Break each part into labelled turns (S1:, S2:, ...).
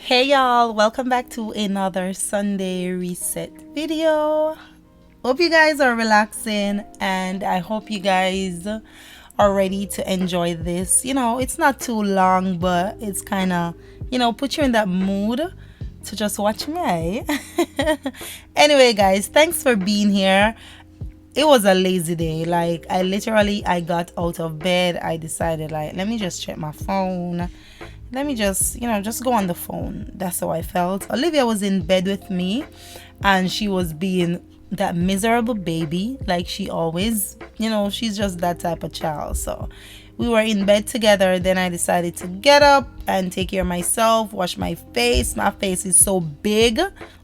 S1: Hey y'all, welcome back to another Sunday reset video. Hope you guys are relaxing and I hope you guys are ready to enjoy this. It's not too long, but it's kind of, put you in that mood to just watch me. Anyway, guys, thanks for being here. It was a lazy day. Like I got out of bed. I decided like let me just check my phone. Let me just go on the phone. That's how I felt. Olivia was in bed with me and she was being that miserable baby like she always, she's just that type of child. So we were in bed together. Then I decided to get up and take care of myself, wash my face. My face is so big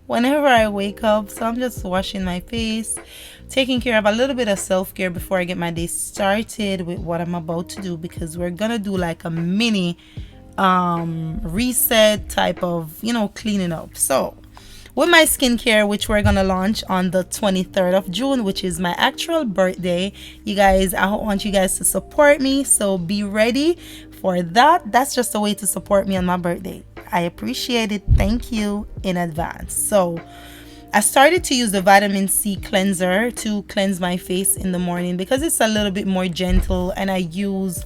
S1: whenever I wake up. So I'm just washing my face, taking care of a little bit of self-care before I get my day started with what I'm about to do, because we're gonna do like a mini reset type of cleaning up. So with my skincare, which we're gonna launch on the 23rd of June, which is my actual birthday, you guys, I want you guys to support me, so be ready for that. That's just a way to support me on my birthday. I appreciate it. Thank you in advance. So I started to use the vitamin C cleanser to cleanse my face in the morning because it's a little bit more gentle, and I use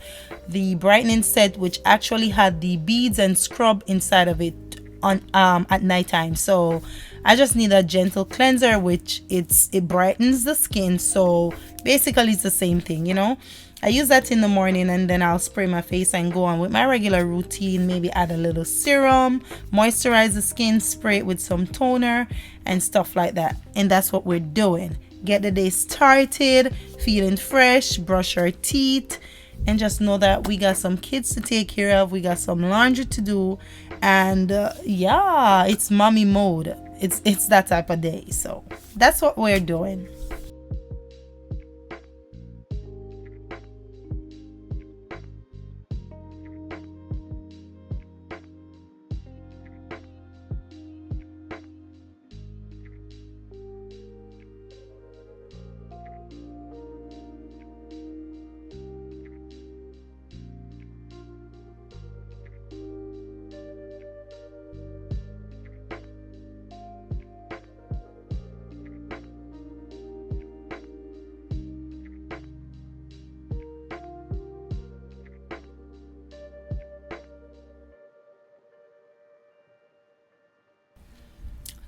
S1: the brightening set, which actually had the beads and scrub inside of it on at nighttime. So I just need a gentle cleanser, which it brightens the skin. So basically it's the same thing. I use that in the morning and then I'll spray my face and go on with my regular routine. Maybe add a little serum, moisturize the skin, spray it with some toner and stuff like that. And that's what we're doing. Get the day started, feeling fresh, brush our teeth, and just know that we got some kids to take care of. We got some laundry to do. And yeah, it's mommy mode. It's that type of day. So that's what we're doing.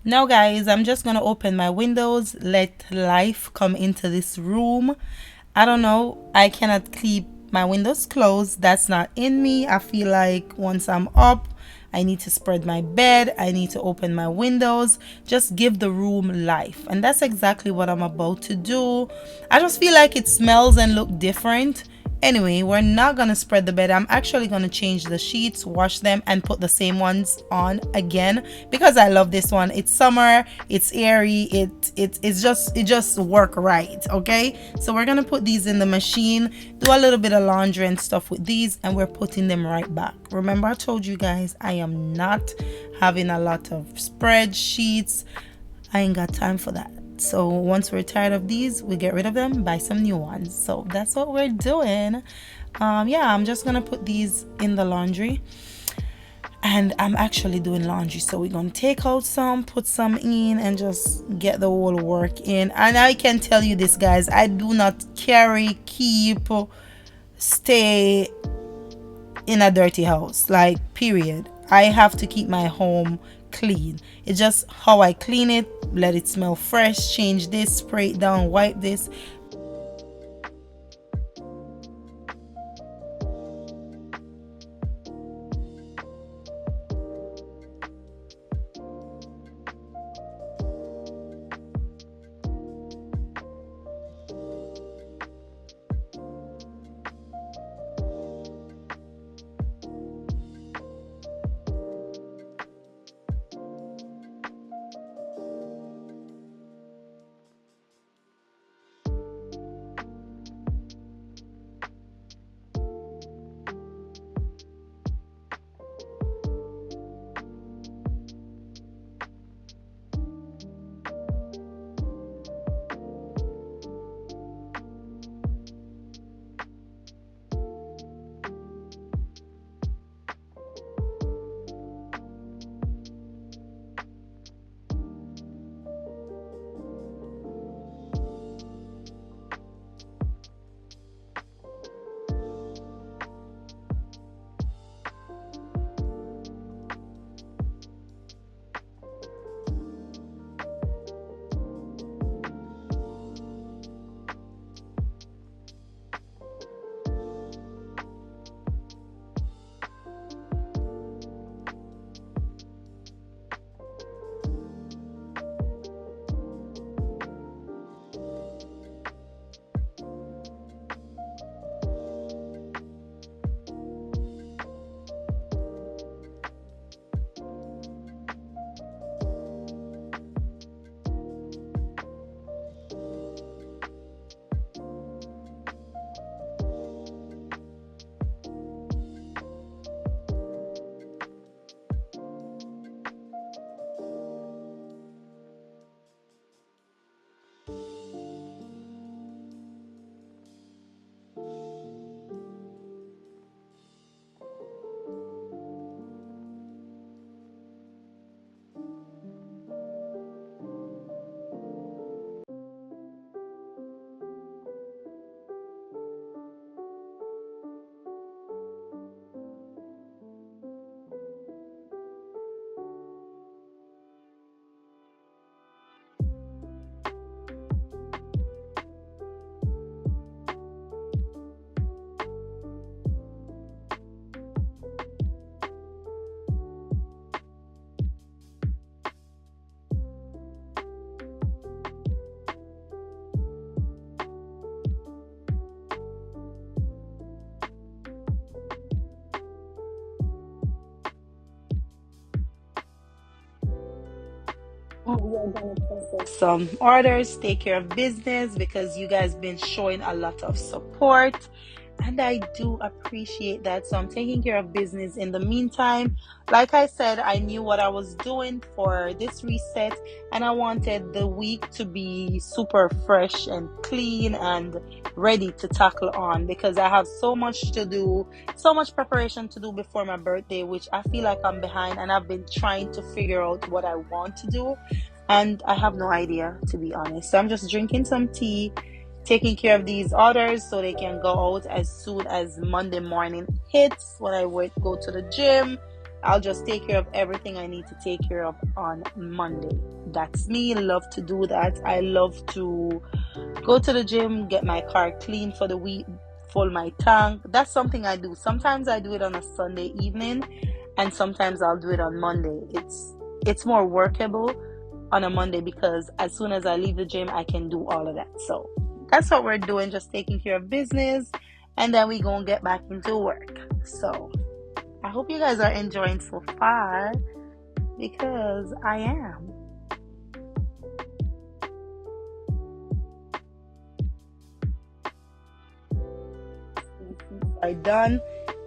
S1: Now, guys, I'm just gonna open my windows, let life come into this room. I don't know, I cannot keep my windows closed. That's not in me. I feel like once I'm up, I need to spread my bed, I need to open my windows, just give the room life. And that's exactly what I'm about to do. I just feel like it smells and look different. Anyway, we're not gonna spread the bed. I'm actually gonna change the sheets, wash them, and put the same ones on again because I love this one. It's summer, it's airy, it just work right. Okay, so we're gonna put these in the machine, do a little bit of laundry and stuff with these, and we're putting them right back. Remember, I told you guys I am not having a lot of spreadsheets. I ain't got time for that. So once we're tired of these, we get rid of them, buy some new ones. So that's what we're doing. Yeah, I'm just gonna put these in the laundry, and I'm actually doing laundry, so we're gonna take out some, put some in, and just get the whole work in. And I can tell you this, guys, I do not carry, keep, stay in a dirty house, like, period. I have to keep my home clean. It's just how I clean it, let it smell fresh, change this, spray it down, wipe this. We are gonna process some orders, take care of business because you guys been showing a lot of support. And I do appreciate that. So I'm taking care of business in the meantime. Like I said, I knew what I was doing for this reset, and I wanted the week to be super fresh and clean and ready to tackle on because I have so much to do, so much preparation to do before my birthday, which I feel like I'm behind, and I've been trying to figure out what I want to do. And I have no idea, to be honest. So I'm just drinking some tea, taking care of these orders so they can go out as soon as Monday morning hits. When I go to the gym, I'll just take care of everything I need to take care of on Monday. That's me. Love to do that. I love to go to the gym, get my car clean for the week, fill my tank. That's something I do. Sometimes I do it on a Sunday evening, and sometimes I'll do it on Monday. It's more workable on a Monday because as soon as I leave the gym, I can do all of that. So that's what we're doing, just taking care of business, and then we gonna get back into work. So I hope you guys are enjoying so far because I am. Are done.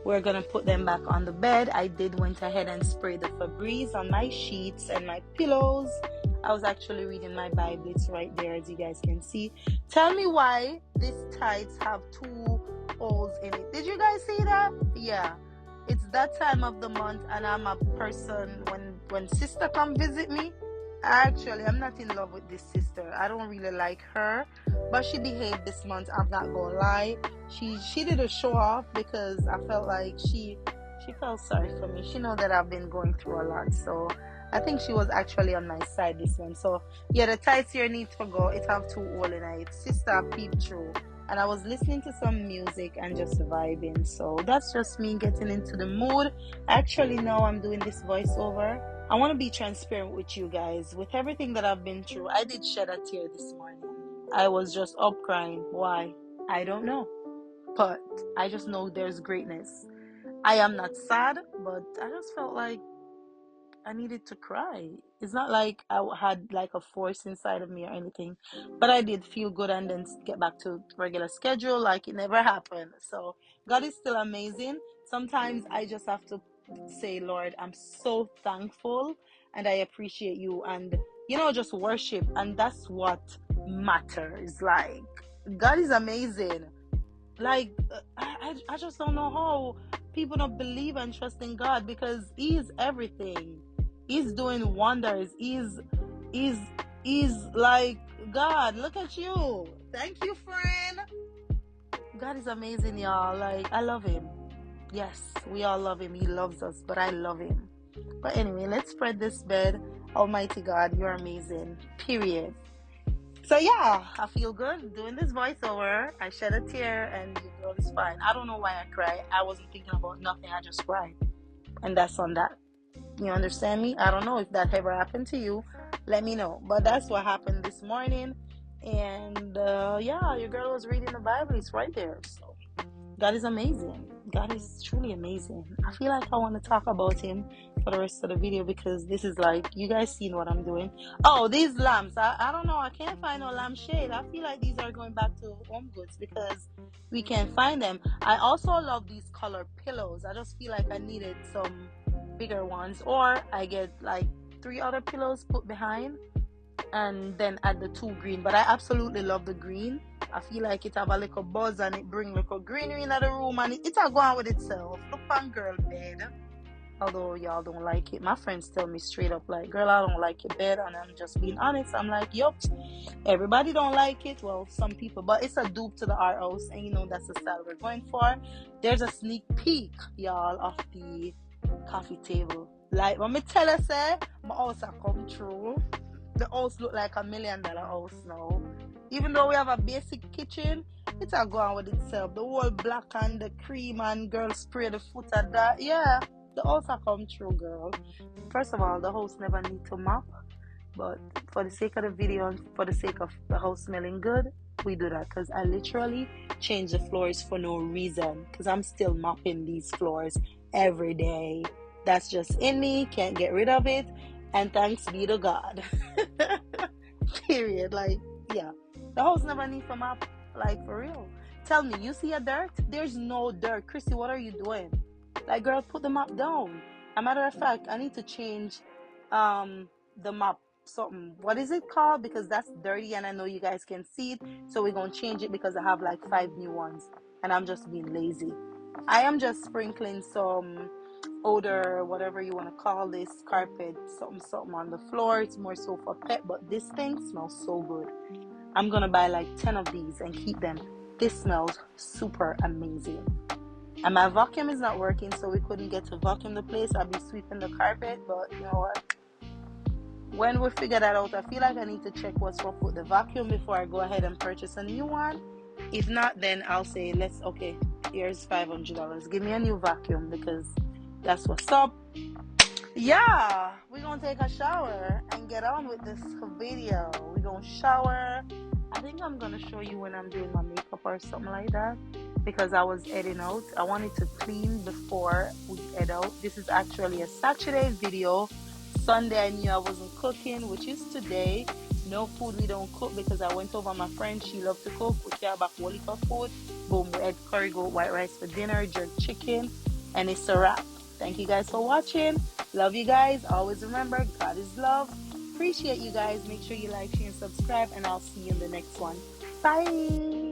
S1: We're gonna put them back on the bed. I went ahead and sprayed the Febreze on my sheets and my pillows. I was actually reading my Bible. It's right there, as you guys can see. Tell me why these tights have two holes in it. Did you guys see that? Yeah. It's that time of the month, and I'm a person when sister come visit me. I'm not in love with this sister. I don't really like her, but she behaved this month. I'm not gonna lie. She did a show off because I felt like she felt sorry for me. She know that I've been going through a lot, so I think she was actually on my side this one. So yeah, the tights here need to go. It have two hole in it. Sister peeped through, and I was listening to some music and just vibing. So that's just me getting into the mood. Actually, now I'm doing this voiceover. I want to be transparent with you guys. With everything that I've been through, I did shed a tear this morning. I was just up crying. Why? I don't know. But I just know there's greatness. I am not sad, but I just felt like I needed to cry. It's not like I had like a force inside of me or anything, but I did feel good and then get back to regular schedule like it never happened. So God is still amazing. Sometimes I just have to say, Lord, I'm so thankful and I appreciate you, and just worship, and that's what matters. Like, God is amazing. Like, I just don't know how people don't believe and trust in God because He's everything. He's doing wonders. He's he's like, God, look at you. Thank you, friend. God is amazing, y'all. Like, I love Him. Yes, we all love Him. He loves us, but I love Him. But anyway, let's spread this bed. Almighty God, you're amazing. Period. So yeah, I feel good doing this voiceover. I shed a tear and the girl is fine. I don't know why I cry. I wasn't thinking about nothing. I just cried. And that's on that. You understand me? I don't know if that ever happened to you. Let me know. But that's what happened this morning. And yeah, your girl was reading the Bible. It's right there. So God is amazing. God is truly amazing. I feel like I want to talk about Him for the rest of the video because this is like, you guys seen what I'm doing. Oh, these lamps. I don't know. I can't find no lampshade. I feel like these are going back to Home Goods because we can't find them. I also love these color pillows. I just feel like I needed some bigger ones, or I get like 3 other pillows put behind and then add the 2 green. But I absolutely love the green. I feel like it have a little buzz and it bring little greenery in the room, and it a go on with itself. Look on girl bed. Although y'all don't like it. My friends tell me straight up like, girl, I don't like your bed, and I'm just being honest. I'm like, yup, everybody don't like it. Well, some people, but it's a dupe to the art house, and that's the style we're going for. There's a sneak peek, y'all, of the coffee table. Like, when me tell her, say, my house a come true. The house look like $1 million house now. Even though we have a basic kitchen, it's a go on with itself. The whole black and the cream and girl spray the foot at that. Yeah, the house a come true, girl. First of all, the house never need to mop. But for the sake of the video and for the sake of the house smelling good, we do that. Because I literally change the floors for no reason. Because I'm still mopping these floors every day. That's just in me. Can't get rid of it. And thanks be to God. Period. Like, yeah. The house never needs a map. Like, for real. Tell me, you see a dirt? There's no dirt. Chrissy, what are you doing? Like, girl, put the map down. A matter of fact, I need to change the map something. What is it called? Because that's dirty and I know you guys can see it. So we're gonna change it because I have like 5 new ones and I'm just being lazy. I am just sprinkling some odor, whatever you want to call this, carpet, something, something on the floor. It's more so for pet, but this thing smells so good. I'm gonna buy like 10 of these and keep them. This smells super amazing. And my vacuum is not working, so we couldn't get to vacuum the place. I'll be sweeping the carpet, but you know what? When we figure that out, I feel like I need to check what's up with the vacuum before I go ahead and purchase a new one. If not, then I'll say, okay, here's $500. Give me a new vacuum because that's what's up. Yeah, we're gonna take a shower and get on with this video. We're gonna shower. I think I'm gonna show you when I'm doing my makeup or something like that because I was heading out. I wanted to clean before we head out. This is actually a Saturday video. Sunday I knew I wasn't cooking, which is today. No food, we don't cook because I went over my friend. She loved to cook. We care about quality of food. Boom, we had curry goat white rice for dinner, jerk chicken, and it's a wrap. Thank you guys for watching. Love you guys. Always remember, God is love. Appreciate you guys. Make sure you like, share, and subscribe, and I'll see you in the next one. Bye.